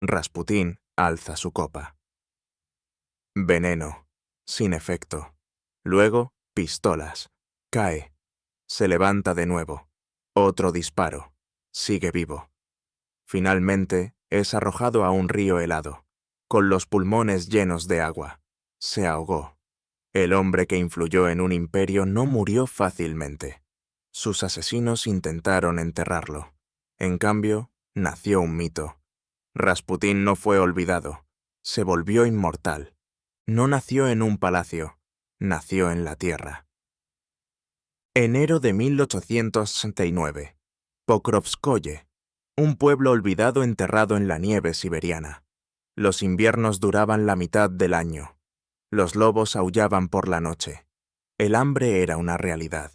Rasputín alza su copa. Veneno, sin efecto. Luego, pistolas. Cae. Se levanta de nuevo. Otro disparo. Sigue vivo. Finalmente, es arrojado a un río helado, con los pulmones llenos de agua. Se ahogó. El hombre que influyó en un imperio no murió fácilmente. Sus asesinos intentaron enterrarlo. En cambio, nació un mito. Rasputín no fue olvidado. Se volvió inmortal. No nació en un palacio. Nació en la tierra. Enero de 1869. Pokrovskoye, un pueblo olvidado enterrado en la nieve siberiana. Los inviernos duraban la mitad del año. Los lobos aullaban por la noche. El hambre era una realidad.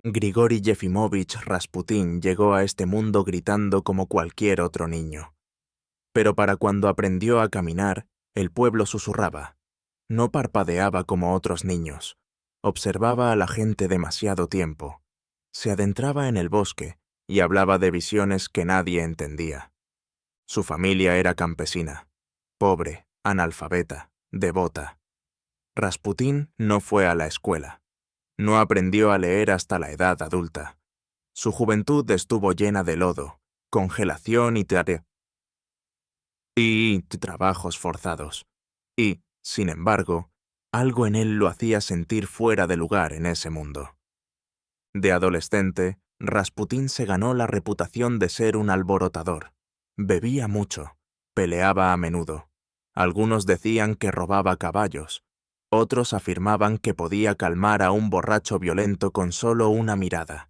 Grigori Yefimovich Rasputín llegó a este mundo gritando como cualquier otro niño. Pero para cuando aprendió a caminar, el pueblo susurraba. No parpadeaba como otros niños. Observaba a la gente demasiado tiempo. Se adentraba en el bosque y hablaba de visiones que nadie entendía. Su familia era campesina, pobre, analfabeta, devota. Rasputín no fue a la escuela. No aprendió a leer hasta la edad adulta. Su juventud estuvo llena de lodo, congelación y trabajos forzados. Y, sin embargo, algo en él lo hacía sentir fuera de lugar en ese mundo. De adolescente, Rasputín se ganó la reputación de ser un alborotador. Bebía mucho, peleaba a menudo. Algunos decían que robaba caballos. Otros afirmaban que podía calmar a un borracho violento con solo una mirada.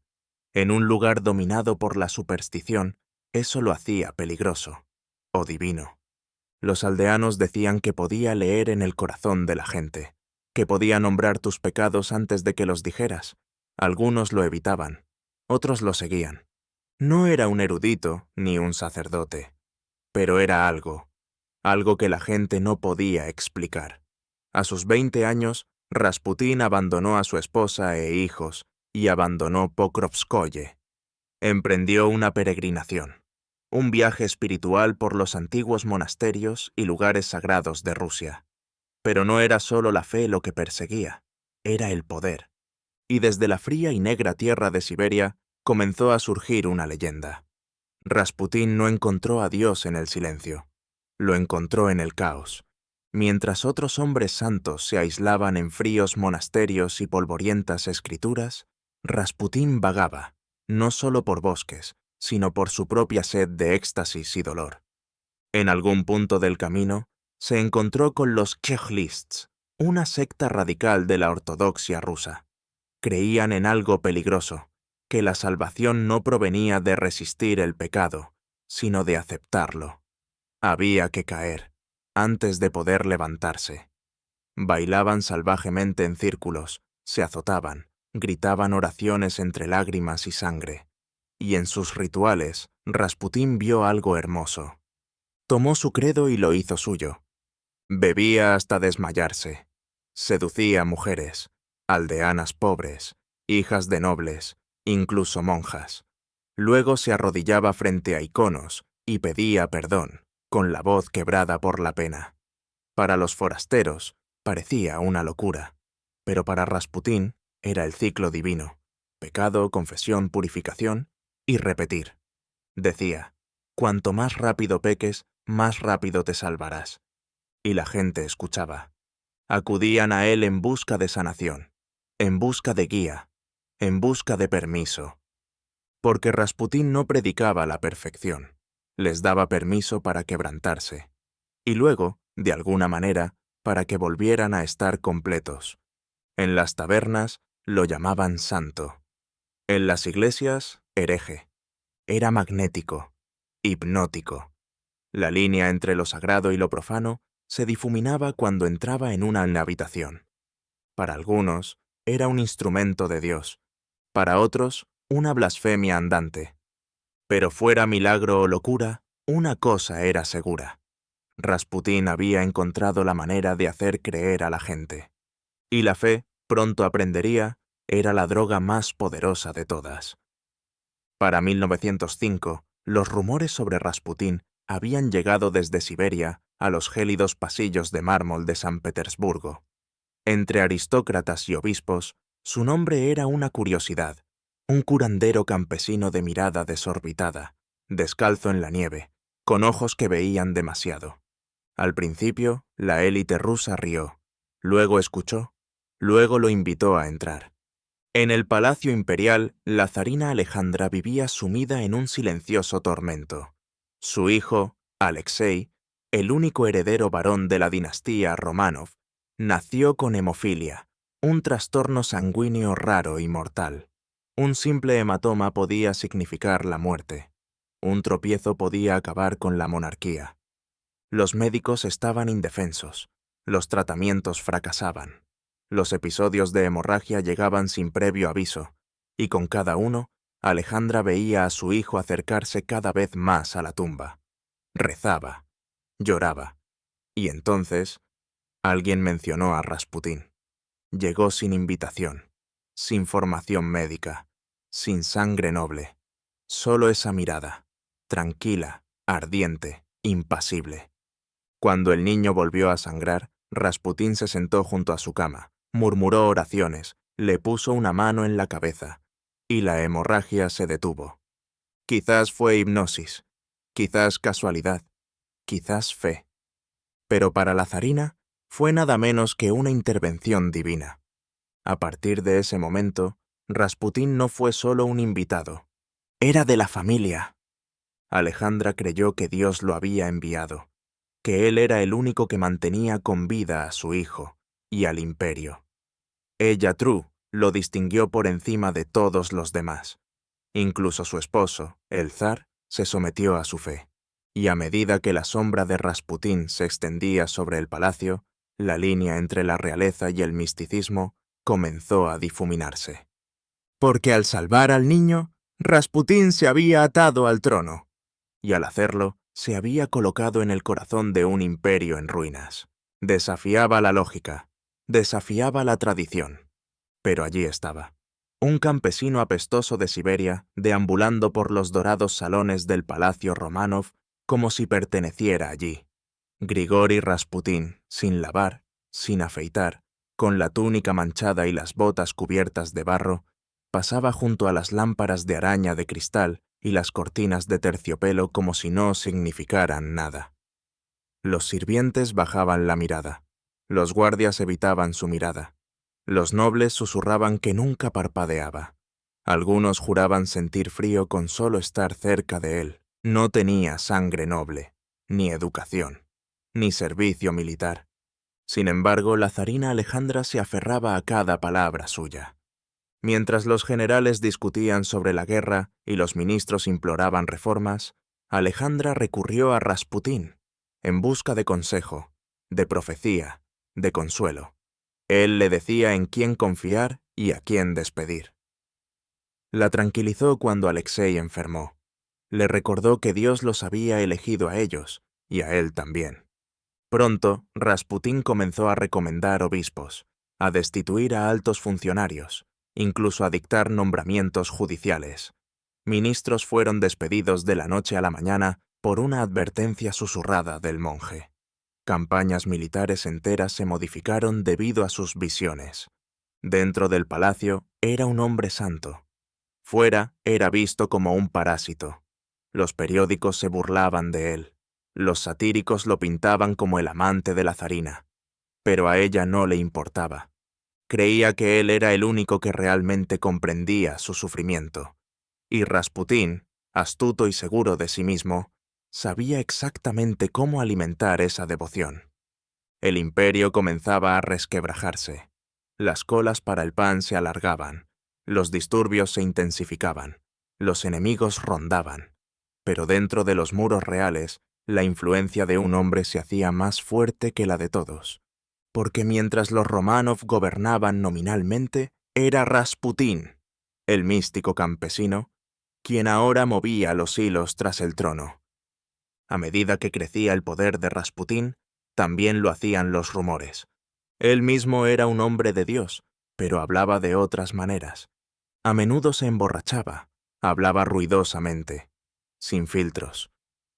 En un lugar dominado por la superstición, eso lo hacía peligroso, o divino. Los aldeanos decían que podía leer en el corazón de la gente, que podía nombrar tus pecados antes de que los dijeras. Algunos lo evitaban, otros lo seguían. No era un erudito ni un sacerdote, pero era algo que la gente no podía explicar. A sus 20 años, Rasputín abandonó a su esposa e hijos y abandonó Pokrovskoye. Emprendió una peregrinación, un viaje espiritual por los antiguos monasterios y lugares sagrados de Rusia. Pero no era solo la fe lo que perseguía, era el poder. Y desde la fría y negra tierra de Siberia comenzó a surgir una leyenda. Rasputín no encontró a Dios en el silencio, lo encontró en el caos. Mientras otros hombres santos se aislaban en fríos monasterios y polvorientas escrituras, Rasputín vagaba, no solo por bosques, sino por su propia sed de éxtasis y dolor. En algún punto del camino, se encontró con los Chechlists, una secta radical de la ortodoxia rusa. Creían en algo peligroso, que la salvación no provenía de resistir el pecado, sino de aceptarlo. Había que caer, antes de poder levantarse. Bailaban salvajemente en círculos, se azotaban, gritaban oraciones entre lágrimas y sangre. Y en sus rituales, Rasputín vio algo hermoso. Tomó su credo y lo hizo suyo. Bebía hasta desmayarse. Seducía a mujeres, aldeanas pobres, hijas de nobles, incluso monjas. Luego se arrodillaba frente a iconos y pedía perdón, con la voz quebrada por la pena. Para los forasteros, parecía una locura, pero para Rasputín era el ciclo divino: pecado, confesión, purificación y repetir. Decía, cuanto más rápido peques, más rápido te salvarás. Y la gente escuchaba. Acudían a él en busca de sanación, en busca de guía, en busca de permiso. Porque Rasputín no predicaba la perfección, les daba permiso para quebrantarse. Y luego, de alguna manera, para que volvieran a estar completos. En las tabernas lo llamaban santo. En las iglesias, hereje. Era magnético, hipnótico. La línea entre lo sagrado y lo profano se difuminaba cuando entraba en una habitación. Para algunos, era un instrumento de Dios. Para otros, una blasfemia andante. Pero fuera milagro o locura, una cosa era segura. Rasputín había encontrado la manera de hacer creer a la gente. Y la fe, pronto aprendería, era la droga más poderosa de todas. Para 1905, los rumores sobre Rasputín habían llegado desde Siberia a los gélidos pasillos de mármol de San Petersburgo. Entre aristócratas y obispos, su nombre era una curiosidad, un curandero campesino de mirada desorbitada, descalzo en la nieve, con ojos que veían demasiado. Al principio, la élite rusa rió, luego escuchó, luego lo invitó a entrar. En el Palacio Imperial, la zarina Alejandra vivía sumida en un silencioso tormento. Su hijo, Alexei, el único heredero varón de la dinastía Románov, nació con hemofilia, un trastorno sanguíneo raro y mortal. Un simple hematoma podía significar la muerte. Un tropiezo podía acabar con la monarquía. Los médicos estaban indefensos. Los tratamientos fracasaban. Los episodios de hemorragia llegaban sin previo aviso, y con cada uno, Alejandra veía a su hijo acercarse cada vez más a la tumba. Rezaba, lloraba, y entonces alguien mencionó a Rasputín. Llegó sin invitación, sin formación médica, sin sangre noble. Solo esa mirada, tranquila, ardiente, impasible. Cuando el niño volvió a sangrar, Rasputín se sentó junto a su cama, murmuró oraciones, le puso una mano en la cabeza, y la hemorragia se detuvo. Quizás fue hipnosis, quizás casualidad, quizás fe. Pero para la zarina fue nada menos que una intervención divina. A partir de ese momento, Rasputín no fue solo un invitado, era de la familia. Alejandra creyó que Dios lo había enviado, que él era el único que mantenía con vida a su hijo y al imperio. Ella, Tru, lo distinguió por encima de todos los demás. Incluso su esposo, el zar, se sometió a su fe. Y a medida que la sombra de Rasputín se extendía sobre el palacio, la línea entre la realeza y el misticismo comenzó a difuminarse. Porque al salvar al niño, Rasputín se había atado al trono, y al hacerlo, se había colocado en el corazón de un imperio en ruinas. Desafiaba la lógica, desafiaba la tradición. Pero allí estaba, un campesino apestoso de Siberia, deambulando por los dorados salones del Palacio Románov como si perteneciera allí. Grigori Rasputín, sin lavar, sin afeitar, con la túnica manchada y las botas cubiertas de barro, pasaba junto a las lámparas de araña de cristal y las cortinas de terciopelo como si no significaran nada. Los sirvientes bajaban la mirada, los guardias evitaban su mirada, los nobles susurraban que nunca parpadeaba. Algunos juraban sentir frío con solo estar cerca de él. No tenía sangre noble, ni educación, ni servicio militar. Sin embargo, la zarina Alejandra se aferraba a cada palabra suya. Mientras los generales discutían sobre la guerra y los ministros imploraban reformas, Alejandra recurrió a Rasputín, en busca de consejo, de profecía, de consuelo. Él le decía en quién confiar y a quién despedir. La tranquilizó cuando Alexei enfermó. Le recordó que Dios los había elegido a ellos, y a él también. Pronto, Rasputín comenzó a recomendar obispos, a destituir a altos funcionarios, incluso a dictar nombramientos judiciales. Ministros fueron despedidos de la noche a la mañana por una advertencia susurrada del monje. Campañas militares enteras se modificaron debido a sus visiones. Dentro del palacio era un hombre santo. Fuera era visto como un parásito. Los periódicos se burlaban de él. Los satíricos lo pintaban como el amante de la zarina. Pero a ella no le importaba. Creía que él era el único que realmente comprendía su sufrimiento. Y Rasputín, astuto y seguro de sí mismo, sabía exactamente cómo alimentar esa devoción. El imperio comenzaba a resquebrajarse. Las colas para el pan se alargaban. Los disturbios se intensificaban. Los enemigos rondaban. Pero dentro de los muros reales, la influencia de un hombre se hacía más fuerte que la de todos. Porque mientras los Románov gobernaban nominalmente, era Rasputín, el místico campesino, quien ahora movía los hilos tras el trono. A medida que crecía el poder de Rasputín, también lo hacían los rumores. Él mismo era un hombre de Dios, pero hablaba de otras maneras. A menudo se emborrachaba, hablaba ruidosamente, sin filtros.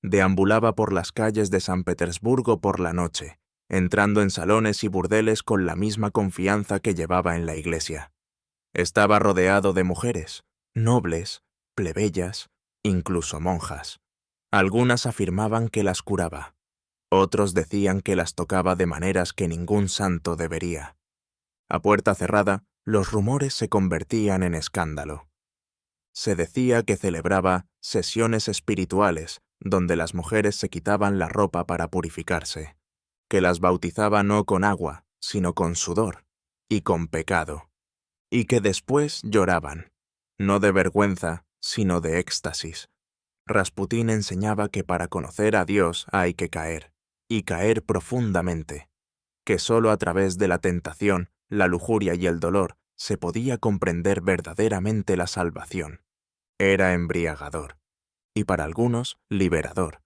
Deambulaba por las calles de San Petersburgo por la noche, entrando en salones y burdeles con la misma confianza que llevaba en la iglesia. Estaba rodeado de mujeres, nobles, plebeyas, incluso monjas. Algunas afirmaban que las curaba. Otros decían que las tocaba de maneras que ningún santo debería. A puerta cerrada, los rumores se convertían en escándalo. Se decía que celebraba sesiones espirituales donde las mujeres se quitaban la ropa para purificarse, que las bautizaba no con agua, sino con sudor y con pecado, y que después lloraban, no de vergüenza, sino de éxtasis. Rasputín enseñaba que para conocer a Dios hay que caer, y caer profundamente, que sólo a través de la tentación, la lujuria y el dolor se podía comprender verdaderamente la salvación. Era embriagador, y para algunos liberador,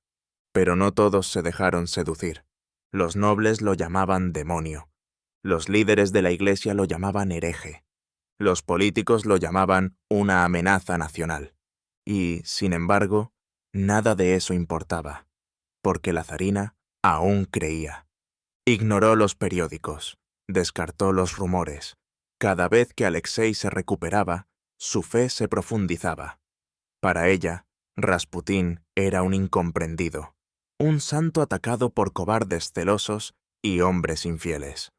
pero no todos se dejaron seducir. Los nobles lo llamaban demonio, los líderes de la iglesia lo llamaban hereje, los políticos lo llamaban una amenaza nacional. Y, sin embargo, nada de eso importaba, porque la zarina aún creía. Ignoró los periódicos, descartó los rumores. Cada vez que Alexei se recuperaba, su fe se profundizaba. Para ella, Rasputín era un incomprendido, un santo atacado por cobardes celosos y hombres infieles.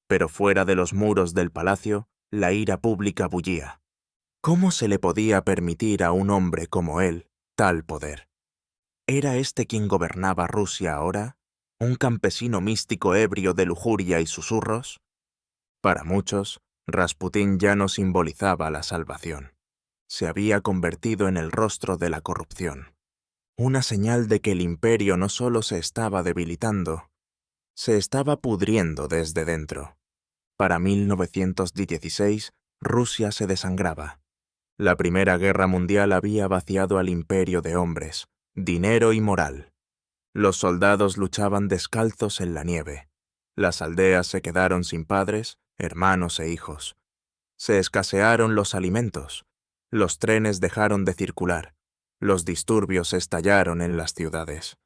Pero fuera de los muros del palacio, la ira pública bullía. ¿Cómo se le podía permitir a un hombre como él tal poder? ¿Era este quien gobernaba Rusia ahora? ¿Un campesino místico ebrio de lujuria y susurros? Para muchos, Rasputín ya no simbolizaba la salvación. Se había convertido en el rostro de la corrupción. Una señal de que el imperio no solo se estaba debilitando, se estaba pudriendo desde dentro. Para 1916, Rusia se desangraba. La Primera Guerra Mundial había vaciado al imperio de hombres, dinero y moral. Los soldados luchaban descalzos en la nieve. Las aldeas se quedaron sin padres, hermanos e hijos. Se escasearon los alimentos. Los trenes dejaron de circular. Los disturbios estallaron en las ciudades.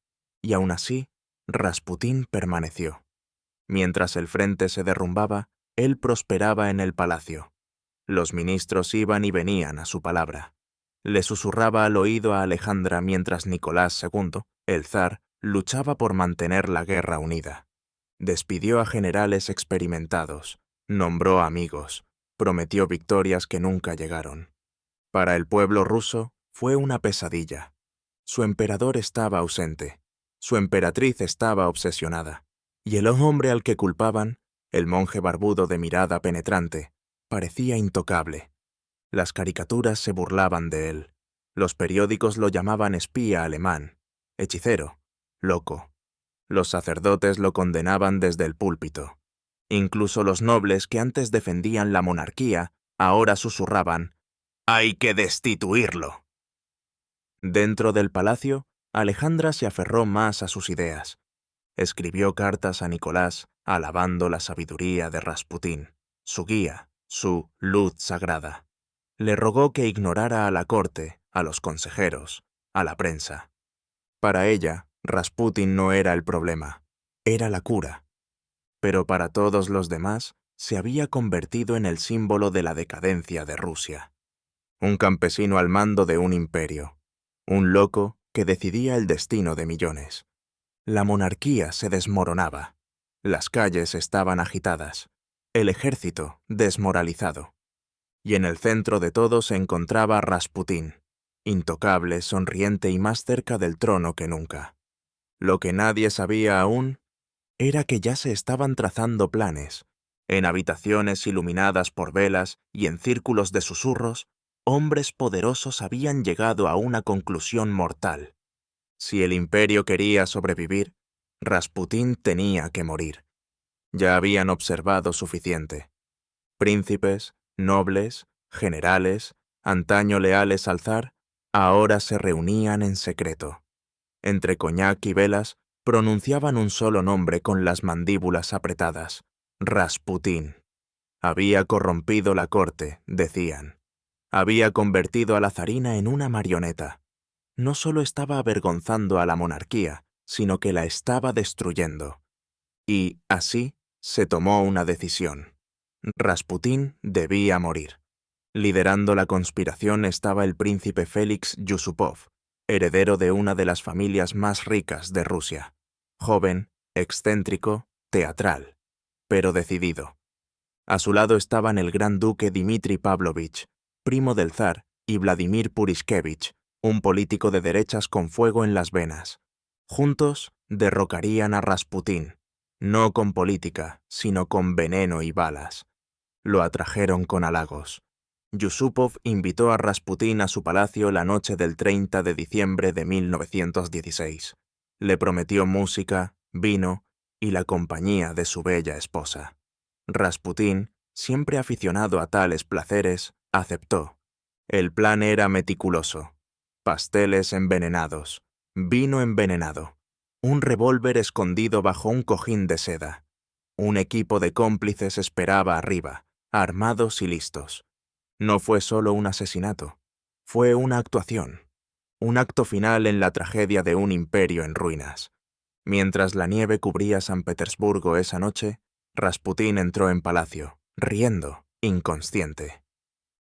Y aún así, Rasputín permaneció. Mientras el frente se derrumbaba, él prosperaba en el palacio. Los ministros iban y venían a su palabra. Le susurraba al oído a Alejandra mientras Nicolás II, el zar, luchaba por mantener la guerra unida. Despidió a generales experimentados, nombró amigos, prometió victorias que nunca llegaron. Para el pueblo ruso fue una pesadilla. Su emperador estaba ausente, su emperatriz estaba obsesionada, y el hombre al que culpaban, el monje barbudo de mirada penetrante, parecía intocable. Las caricaturas se burlaban de él. Los periódicos lo llamaban espía alemán, hechicero, loco. Los sacerdotes lo condenaban desde el púlpito. Incluso los nobles que antes defendían la monarquía, ahora susurraban: «¡Hay que destituirlo!». Dentro del palacio, Alejandra se aferró más a sus ideas. Escribió cartas a Nicolás alabando la sabiduría de Rasputín, su guía, su luz sagrada. Le rogó que ignorara a la corte, a los consejeros, a la prensa. Para ella, Rasputín no era el problema, era la cura. Pero para todos los demás, se había convertido en el símbolo de la decadencia de Rusia. Un campesino al mando de un imperio. Un loco que decidía el destino de millones. La monarquía se desmoronaba. Las calles estaban agitadas. El ejército desmoralizado. Y en el centro de todo se encontraba Rasputín, intocable, sonriente y más cerca del trono que nunca. Lo que nadie sabía aún era que ya se estaban trazando planes. En habitaciones iluminadas por velas y en círculos de susurros, hombres poderosos habían llegado a una conclusión mortal. Si el imperio quería sobrevivir, Rasputín tenía que morir. Ya habían observado suficiente. Príncipes, nobles, generales, antaño leales al zar, ahora se reunían en secreto. Entre coñac y velas, pronunciaban un solo nombre con las mandíbulas apretadas: Rasputín. Había corrompido la corte, decían. Había convertido a la zarina en una marioneta. no solo estaba avergonzando a la monarquía, sino que la estaba destruyendo. Y, así, se tomó una decisión. Rasputín debía morir. Liderando la conspiración estaba el príncipe Félix Yusupov, heredero de una de las familias más ricas de Rusia. Joven, excéntrico, teatral, pero decidido. A su lado estaban el gran duque Dmitri Pavlovich, primo del zar, y Vladimir Purishkevich, un político de derechas con fuego en las venas. Juntos derrocarían a Rasputín, no con política, sino con veneno y balas. Lo atrajeron con halagos. Yusupov invitó a Rasputín a su palacio la noche del 30 de diciembre de 1916. Le prometió música, vino y la compañía de su bella esposa. Rasputín, siempre aficionado a tales placeres, aceptó. El plan era meticuloso. Pasteles envenenados, vino envenenado, un revólver escondido bajo un cojín de seda. Un equipo de cómplices esperaba arriba, armados y listos. No fue solo un asesinato, fue una actuación, un acto final en la tragedia de un imperio en ruinas. Mientras la nieve cubría San Petersburgo esa noche, Rasputín entró en palacio, riendo, inconsciente.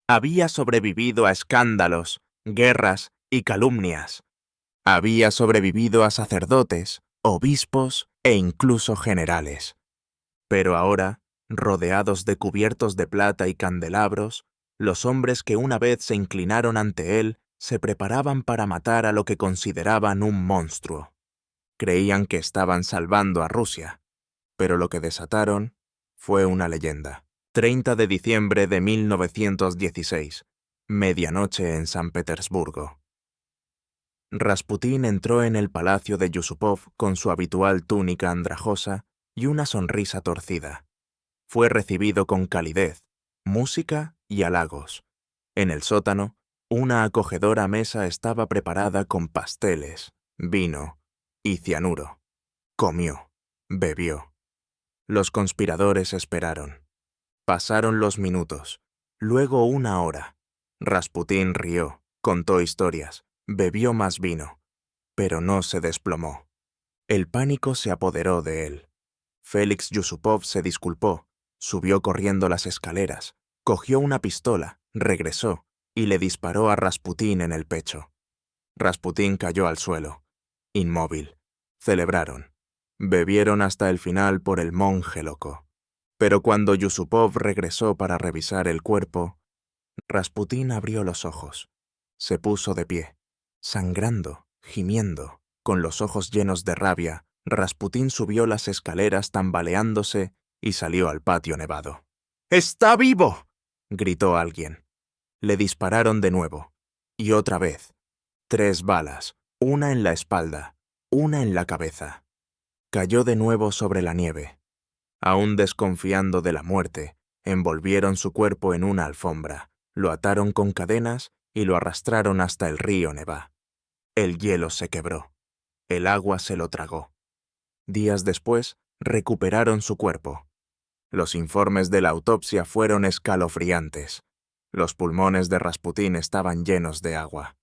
Había sobrevivido a escándalos, guerras y calumnias. Había sobrevivido a sacerdotes, obispos e incluso generales. Pero ahora, rodeados de cubiertos de plata y candelabros, los hombres que una vez se inclinaron ante él se preparaban para matar a lo que consideraban un monstruo. Creían que estaban salvando a Rusia, pero lo que desataron fue una leyenda. 30 de diciembre de 1916, medianoche en San Petersburgo. Rasputín entró en el palacio de Yusupov con su habitual túnica andrajosa y una sonrisa torcida. Fue recibido con calidez, música y halagos. En el sótano, una acogedora mesa estaba preparada con pasteles, vino y cianuro. Comió, bebió. Los conspiradores esperaron. Pasaron los minutos, luego una hora. Rasputín rió, contó historias, bebió más vino, pero no se desplomó. El pánico se apoderó de él. Félix Yusupov se disculpó, subió corriendo las escaleras, cogió una pistola, regresó y le disparó a Rasputín en el pecho. Rasputín cayó al suelo, inmóvil. Celebraron. Bebieron hasta el final por el monje loco. Pero cuando Yusupov regresó para revisar el cuerpo, Rasputín abrió los ojos. Se puso de pie, sangrando, gimiendo, con los ojos llenos de rabia. Rasputín subió las escaleras tambaleándose y salió al patio nevado. ¡Está vivo!, gritó alguien. Le dispararon de nuevo, y otra vez. 3 balas, una en la espalda, una en la cabeza. Cayó de nuevo sobre la nieve. Aún desconfiando de la muerte, envolvieron su cuerpo en una alfombra, lo ataron con cadenas y lo arrastraron hasta el río Nevá. El hielo se quebró. El agua se lo tragó. Días después, recuperaron su cuerpo. Los informes de la autopsia fueron escalofriantes. Los pulmones de Rasputín estaban llenos de agua.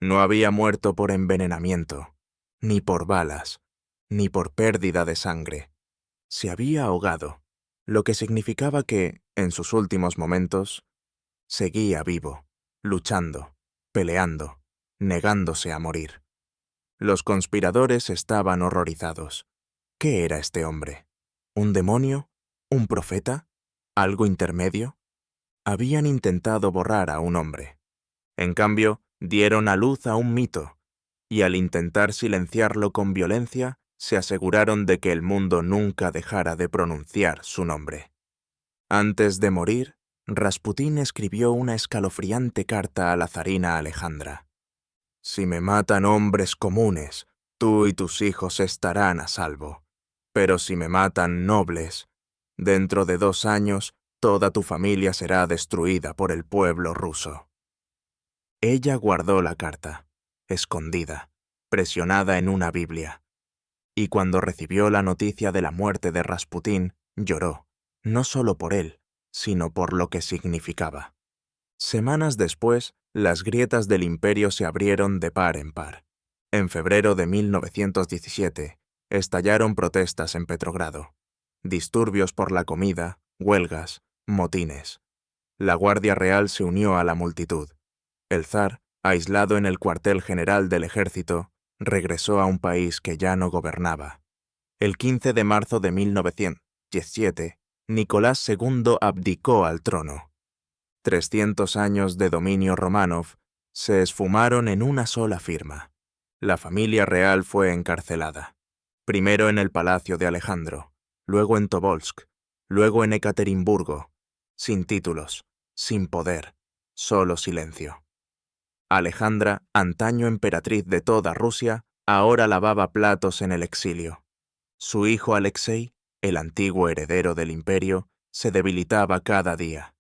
No había muerto por envenenamiento, ni por balas, ni por pérdida de sangre. Se había ahogado, lo que significaba que, en sus últimos momentos, seguía vivo, luchando, peleando, negándose a morir. Los conspiradores estaban horrorizados. ¿Qué era este hombre? ¿Un demonio? ¿Un profeta? ¿Algo intermedio? Habían intentado borrar a un hombre. En cambio, dieron a luz a un mito, y al intentar silenciarlo con violencia, se aseguraron de que el mundo nunca dejara de pronunciar su nombre. Antes de morir, Rasputín escribió una escalofriante carta a la zarina Alejandra. «Si me matan hombres comunes, tú y tus hijos estarán a salvo. Pero si me matan nobles, dentro de 2 años toda tu familia será destruida por el pueblo ruso». Ella guardó la carta, escondida, presionada en una Biblia. Y cuando recibió la noticia de la muerte de Rasputín, lloró, no solo por él, sino por lo que significaba. Semanas después, las grietas del imperio se abrieron de par en par. En febrero de 1917, estallaron protestas en Petrogrado, disturbios por la comida, huelgas, motines. La Guardia Real se unió a la multitud. El zar, aislado en el cuartel general del ejército, regresó a un país que ya no gobernaba. El 15 de marzo de 1917, Nicolás II abdicó al trono. 300 años de dominio Románov se esfumaron en una sola firma. La familia real fue encarcelada, primero en el palacio de Alejandro, luego en Tobolsk, luego en Ekaterimburgo, sin títulos, sin poder, solo silencio. Alejandra, antaño emperatriz de toda Rusia, ahora lavaba platos en el exilio. Su hijo Alexei, el antiguo heredero del imperio, se debilitaba cada día.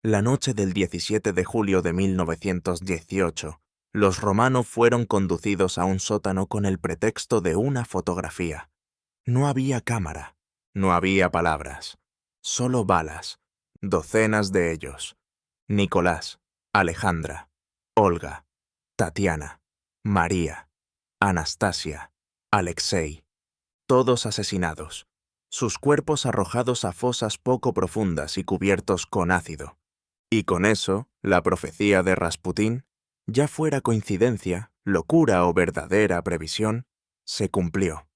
La noche del 17 de julio de 1918, los Románov fueron conducidos a un sótano con el pretexto de una fotografía. No había cámara, no había palabras, solo balas, docenas de ellos. Nicolás, Alejandra, Olga, Tatiana, María, Anastasia, Alexei, todos asesinados, sus cuerpos arrojados a fosas poco profundas y cubiertos con ácido. Y con eso, la profecía de Rasputín, ya fuera coincidencia, locura o verdadera previsión, se cumplió.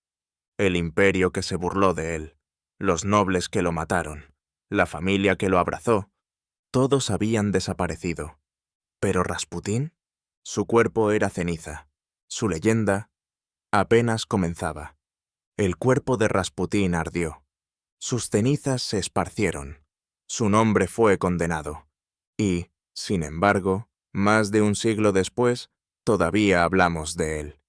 El imperio que se burló de él, los nobles que lo mataron, la familia que lo abrazó, todos habían desaparecido. Pero Rasputín, su cuerpo era ceniza, su leyenda apenas comenzaba. El cuerpo de Rasputín ardió, sus cenizas se esparcieron, su nombre fue condenado. Y, sin embargo, más de un siglo después, todavía hablamos de él.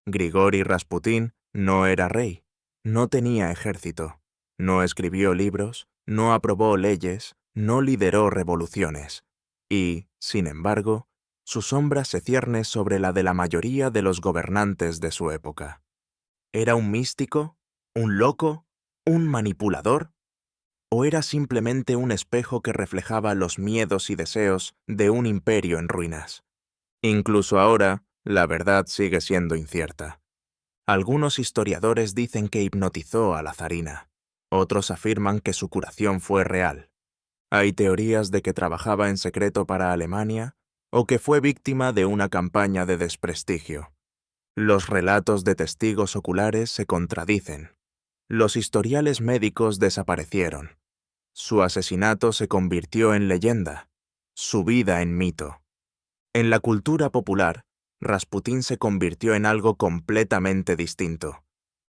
Grigori Rasputín no era rey, no tenía ejército, no escribió libros, no aprobó leyes, no lideró revoluciones. Y, sin embargo, su sombra se cierne sobre la de la mayoría de los gobernantes de su época. ¿Era un místico? ¿Un loco? ¿Un manipulador? ¿O era simplemente un espejo que reflejaba los miedos y deseos de un imperio en ruinas? Incluso ahora, la verdad sigue siendo incierta. Algunos historiadores dicen que hipnotizó a la zarina. Otros afirman que su curación fue real. Hay teorías de que trabajaba en secreto para Alemania o que fue víctima de una campaña de desprestigio. Los relatos de testigos oculares se contradicen. Los historiales médicos desaparecieron. Su asesinato se convirtió en leyenda, su vida en mito. En la cultura popular, Rasputín se convirtió en algo completamente distinto.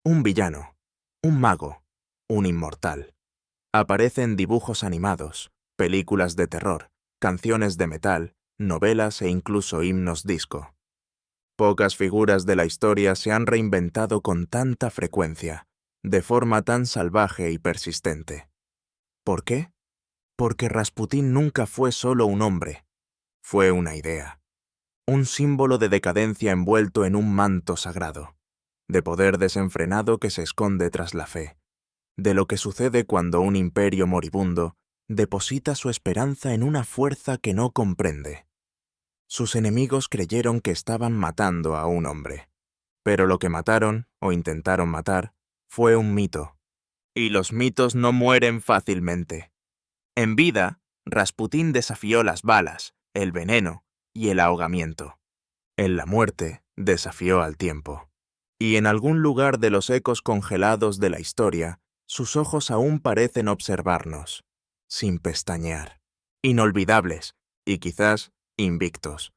Un villano, un mago, un inmortal. Aparece en dibujos animados, películas de terror, canciones de metal, novelas e incluso himnos disco. Pocas figuras de la historia se han reinventado con tanta frecuencia, de forma tan salvaje y persistente. ¿Por qué? Porque Rasputín nunca fue solo un hombre, fue una idea. Un símbolo de decadencia envuelto en un manto sagrado, de poder desenfrenado que se esconde tras la fe, de lo que sucede cuando un imperio moribundo deposita su esperanza en una fuerza que no comprende. Sus enemigos creyeron que estaban matando a un hombre, pero lo que mataron, o intentaron matar, fue un mito. Y los mitos no mueren fácilmente. En vida, Rasputín desafió las balas, el veneno y el ahogamiento. En la muerte, desafió al tiempo. Y en algún lugar de los ecos congelados de la historia, sus ojos aún parecen observarnos, sin pestañear, inolvidables y quizás invictos,